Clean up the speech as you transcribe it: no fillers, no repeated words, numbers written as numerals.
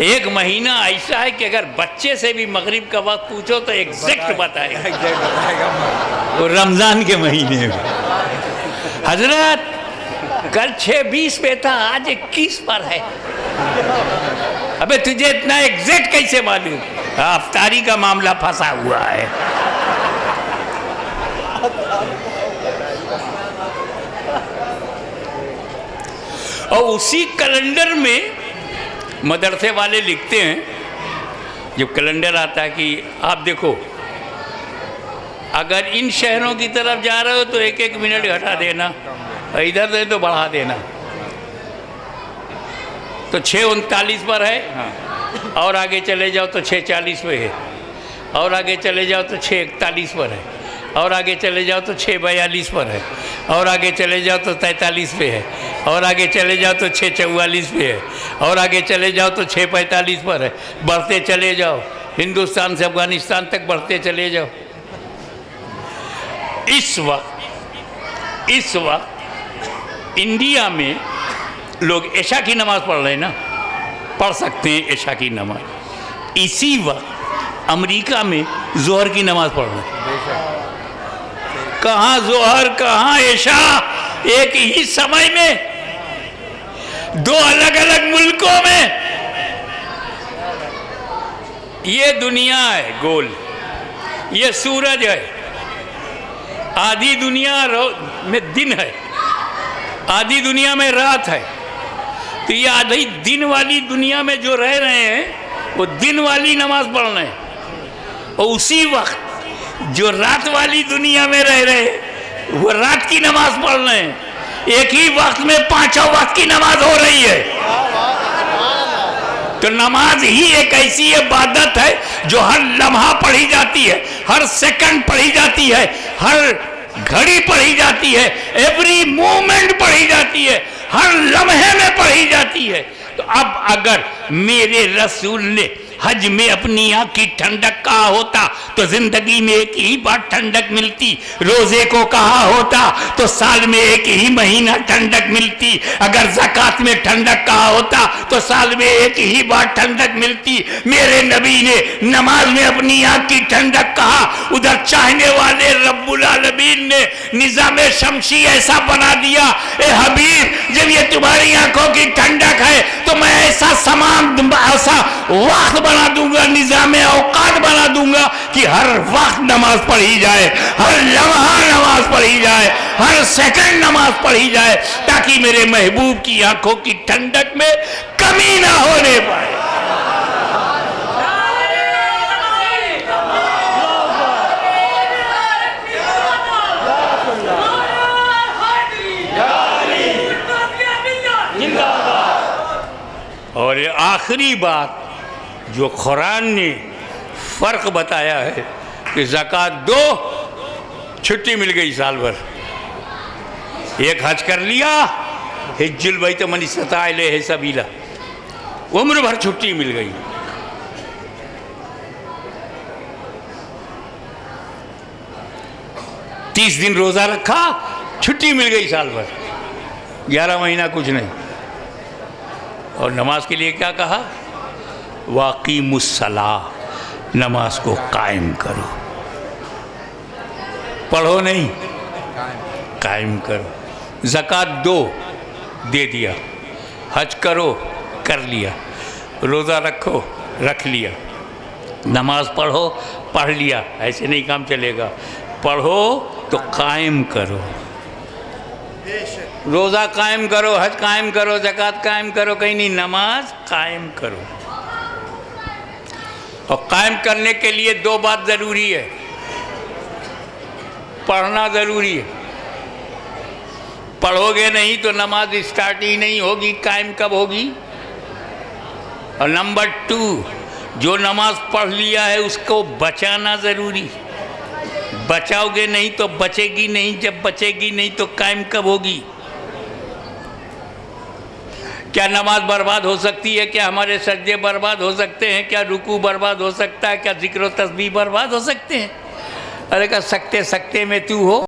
एक महीना ऐसा है कि अगर बच्चे से भी मगरिब का वक्त पूछो तो एग्जैक्ट बताएगा। वो रमज़ान के महीने में हजरत कल 6:20 पे था, आज 21 पर है। अबे तुझे इतना एग्जैक्ट कैसे मालूम? अफ्तारी का मामला फंसा हुआ है। और उसी कैलेंडर में मदरसे वाले लिखते हैं, जब कैलेंडर आता है कि आप देखो अगर इन शहरों की तरफ जा रहे हो तो 1-1 मिनट घटा देना, इधर से तो बढ़ा देना। तो 6:39 पर है, और आगे चले जाओ तो 6:40 पे है, और आगे चले जाओ तो 6:41 पर है, और आगे चले जाओ तो 6:42 पर है, और आगे चले जाओ तो 43 पे है, और आगे चले जाओ तो 6:44 पे है, और आगे चले जाओ तो 6:45 पर है। बढ़ते चले जाओ, हिंदुस्तान से अफगानिस्तान तक बढ़ते चले जाओ। इस वक्त इंडिया में लोग ऐशा की नमाज़ पढ़ रहे हैं ना, पढ़ सकते हैं ऐशा की नमाज़। इसी वक्त अमेरिका में जोहर की नमाज़ पढ़ रहे हैं। कहाँ जोहर कहाँ ऐशा, एक ही समय में, दो अलग अलग मुल्कों में। ये दुनिया है गोल, ये सूरज है। आधी दुनिया में दिन है, आधी दुनिया में रात है। तो ये आधी दिन वाली दुनिया में जो रह रहे हैं वो दिन वाली नमाज पढ़ रहे हैं, और उसी वक्त जो रात वाली दुनिया में रह रहे हैं वो रात की नमाज पढ़ रहे हैं। एक ही वक्त में 5 वक्त की नमाज हो रही है। तो नमाज ही एक ऐसी इबादत है जो हर लम्हा पढ़ी जाती है, हर सेकंड पढ़ी जाती है, हर घड़ी पढ़ी जाती है, एवरी मोमेंट पढ़ी जाती है, हर लम्हे में पढ़ी जाती है। तो अब अगर मेरे रसूल ने हज में अपनी आँख की ठंडक कहा होता तो जिंदगी में एक ही बार ठंडक मिलती। रोजे को कहा होता तो साल में एक ही महीना ठंडक मिलती। अगर ज़कात में ठंडक कहा होता तो साल में एक ही बार ठंडक मिलती। मेरे नबी ने नमाज में अपनी आँख की ठंडक कहा, उधर चाहने वाले रब्बुल आलमीन ने निज़ाम शमसी ऐसा बना दिया, ए हबीब जब ये तुम्हारी आंखों की ठंडक है तो मैं ऐसा समान ऐसा वक्त बना दूंगा, निज़ाम औकात बना दूंगा कि हर वक्त नमाज पढ़ी जाए, हर लम्हा नमाज पढ़ी जाए, हर सेकंड नमाज पढ़ी जाए, ताकि मेरे महबूब की आंखों की ठंडक में कमी ना होने पाए। और ये आखिरी बात जो कुरान ने फ़र्क बताया है कि ज़कात दो, छुट्टी मिल गई साल भर। एक हज कर लिया, हिज्जुल बैत मन इस्तता इलैहि सबीला, उम्र भर छुट्टी मिल गई। तीस दिन रोज़ा रखा, छुट्टी मिल गई साल भर, 11 महीना कुछ नहीं। और नमाज के लिए क्या कहा? वाक़ीमुस्सलाह, नमाज को कायम करो, पढ़ो नहीं, कायम करो। ज़कात दो, दे दिया। हज करो, कर लिया। रोज़ा रखो, रख लिया। नमाज पढ़ो, पढ़ लिया। ऐसे नहीं काम चलेगा। पढ़ो तो कायम करो, रोज़ा कायम करो, हज कायम करो, ज़कात कायम करो, कहीं नहीं, नमाज कायम करो। और कायम करने के लिए 2 बात ज़रूरी है। पढ़ना ज़रूरी है, पढ़ोगे नहीं तो नमाज स्टार्ट ही नहीं होगी, कायम कब होगी? और नंबर 2, जो नमाज पढ़ लिया है उसको बचाना ज़रूरी। बचाओगे नहीं तो बचेगी नहीं, जब बचेगी नहीं तो कायम कब होगी? क्या नमाज बर्बाद हो सकती है? क्या हमारे सज्जे बर्बाद हो सकते हैं? क्या रुकू बर्बाद हो सकता है? क्या जिक्र तस्बीह बर्बाद हो सकते हैं? अरे क्या सकते सकते में तू हो।